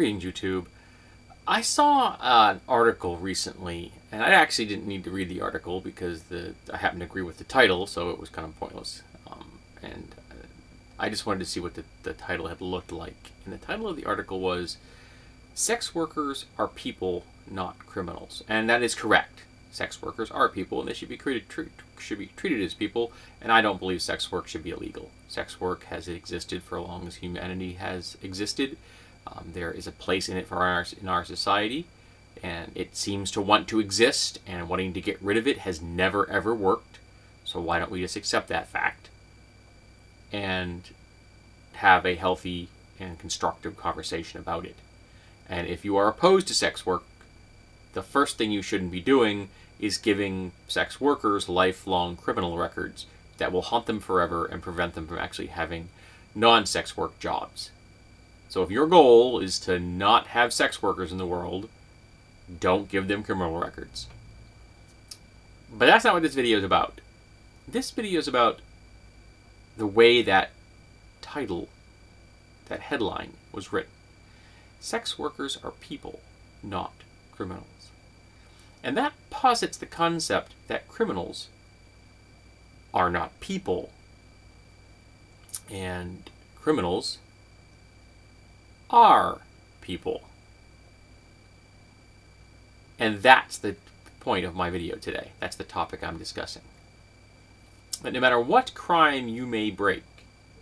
Greetings, YouTube. I saw an article recently, and I actually didn't need to read the article because I happen to agree with the title, so it was kind of pointless. And I just wanted to see what the title had looked like. And the title of the article was "Sex Workers Are People, Not Criminals," and that is correct. Sex workers are people, and they should be treated as people. And I don't believe sex work should be illegal. Sex work has existed for as long as humanity has existed. There is a place in it in our society, and it seems to want to exist, and wanting to get rid of it has never ever worked. So why don't we just accept that fact and have a healthy and constructive conversation about it? And if you are opposed to sex work, the first thing you shouldn't be doing is giving sex workers lifelong criminal records that will haunt them forever and prevent them from actually having non-sex work jobs. So if your goal is to not have sex workers in the world, don't give them criminal records. But that's not what this video is about. This video is about the way that title, that headline, was written. Sex workers are people, not criminals. And that posits the concept that criminals are not people, and criminals are people. And that's the point of my video today. That's the topic I'm discussing. That no matter what crime you may break,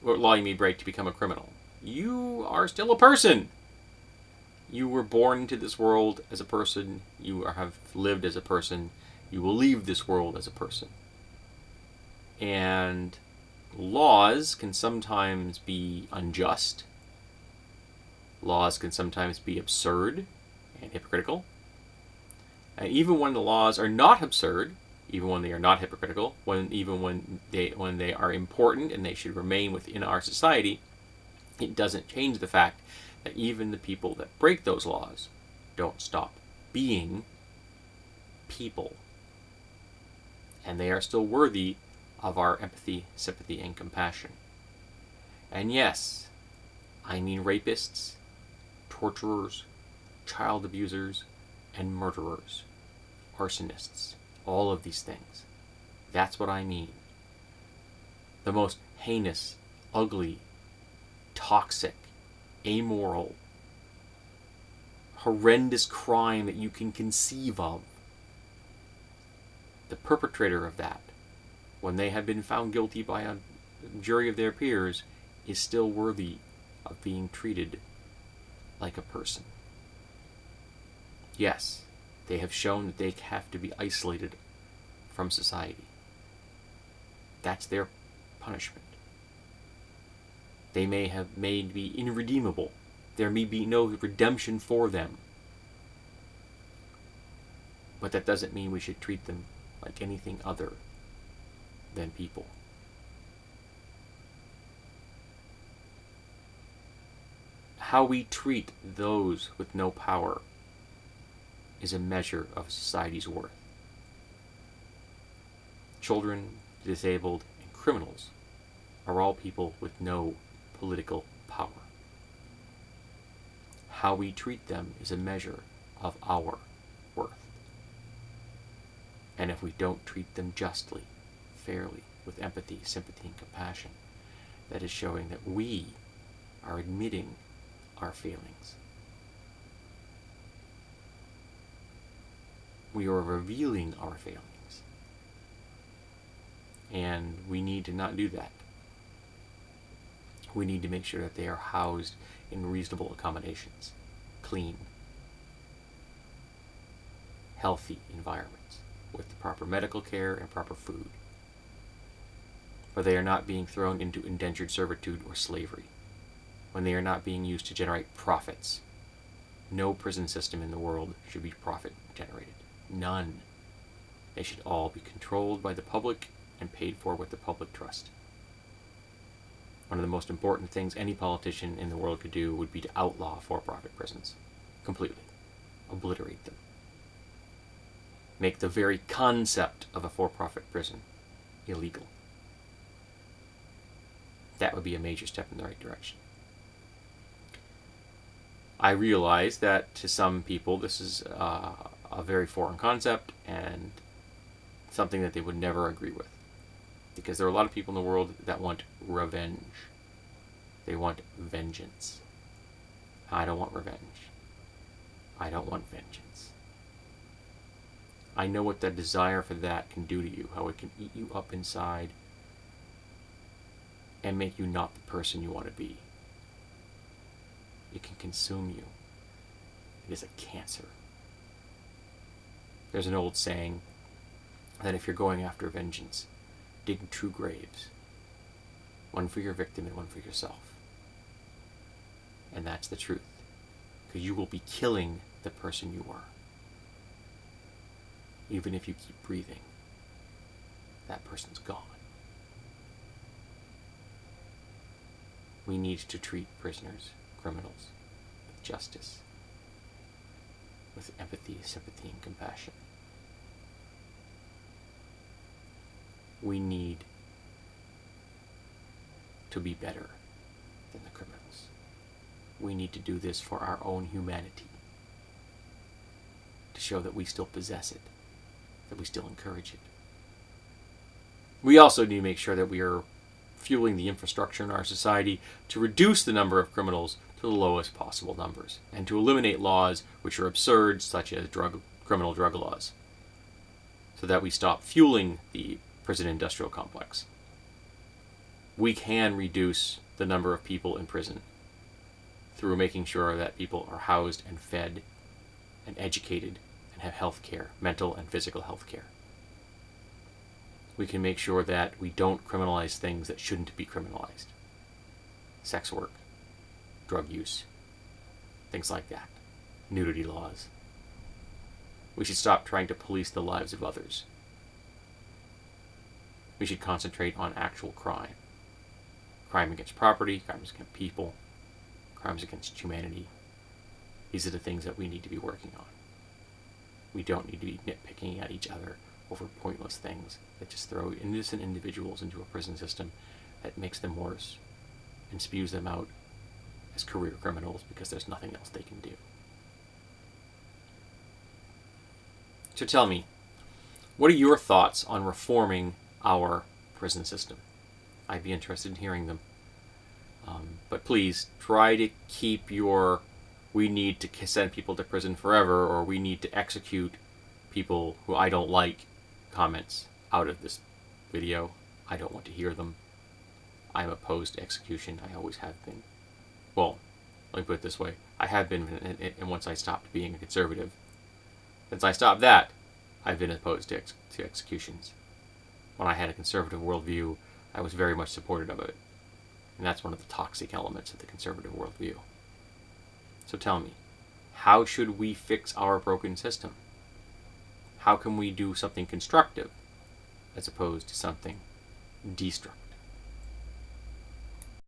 or law you may break to become a criminal, you are still a person. You were born into this world as a person. You have lived as a person. You will leave this world as a person. And laws can sometimes be unjust. Laws can sometimes be absurd and hypocritical. And even when the laws are not absurd, even when they are not hypocritical, even when they are important and they should remain within our society, it doesn't change the fact that even the people that break those laws don't stop being people. And they are still worthy of our empathy, sympathy, and compassion. And yes, I mean rapists, torturers, child abusers, and murderers, arsonists, all of these things. That's what I mean. The most heinous, ugly, toxic, amoral, horrendous crime that you can conceive of. The perpetrator of that, when they have been found guilty by a jury of their peers, is still worthy of being treated like a person. Yes, they have shown that they have to be isolated from society. That's their punishment. They may be irredeemable. There may be no redemption for them. But that doesn't mean we should treat them like anything other than people. How we treat those with no power is a measure of society's worth. Children, disabled, and criminals are all people with no political power. How we treat them is a measure of our worth. And if we don't treat them justly, fairly, with empathy, sympathy, and compassion, that is showing that we are admitting our failings. We are revealing our failings. And we need to not do that. We need to make sure that they are housed in reasonable accommodations, clean, healthy environments with the proper medical care and proper food. Where they are not being thrown into indentured servitude or slavery. When they are not being used to generate profits. No prison system in the world should be profit generated. None. They should all be controlled by the public and paid for with the public trust. One of the most important things any politician in the world could do would be to outlaw for-profit prisons. Completely. Obliterate them. Make the very concept of a for-profit prison illegal. That would be a major step in the right direction. I realize that to some people this is a very foreign concept and something that they would never agree with. Because there are a lot of people in the world that want revenge. They want vengeance. I don't want revenge. I don't want vengeance. I know what the desire for that can do to you, how it can eat you up inside and make you not the person you want to be. It can consume you. It is a cancer. There's an old saying that if you're going after vengeance, dig 2 graves. One for your victim and one for yourself. And that's the truth. Because you will be killing the person you are. Even if you keep breathing, that person's gone. We need to treat prisoners, criminals, with justice, with empathy, sympathy, and compassion. We need to be better than the criminals. We need to do this for our own humanity, to show that we still possess it, that we still encourage it. We also need to make sure that we are fueling the infrastructure in our society to reduce the number of criminals to the lowest possible numbers, and to eliminate laws which are absurd, such as criminal drug laws, so that we stop fueling the prison industrial complex. We can reduce the number of people in prison through making sure that people are housed and fed and educated and have health care, mental and physical health care. We can make sure that we don't criminalize things that shouldn't be criminalized. Sex work, drug use, things like that. Nudity laws. We should stop trying to police the lives of others. We should concentrate on actual crime. Crime against property, crimes against people, crimes against humanity. These are the things that we need to be working on. We don't need to be nitpicking at each other over pointless things that just throw innocent individuals into a prison system that makes them worse and spews them out as career criminals because there's nothing else they can do. So tell me, what are your thoughts on reforming our prison system? I'd be interested in hearing them. But please, try to keep your "we need to send people to prison forever" or "we need to execute people who I don't like" comments out of this video. I don't want to hear them. I'm opposed to execution. I always have been. Well, let me put it this way. I have been, and once I stopped being a conservative. Since I stopped that, I've been opposed to executions. When I had a conservative worldview, I was very much supportive of it. And that's one of the toxic elements of the conservative worldview. So tell me, how should we fix our broken system? How can we do something constructive as opposed to something destructive?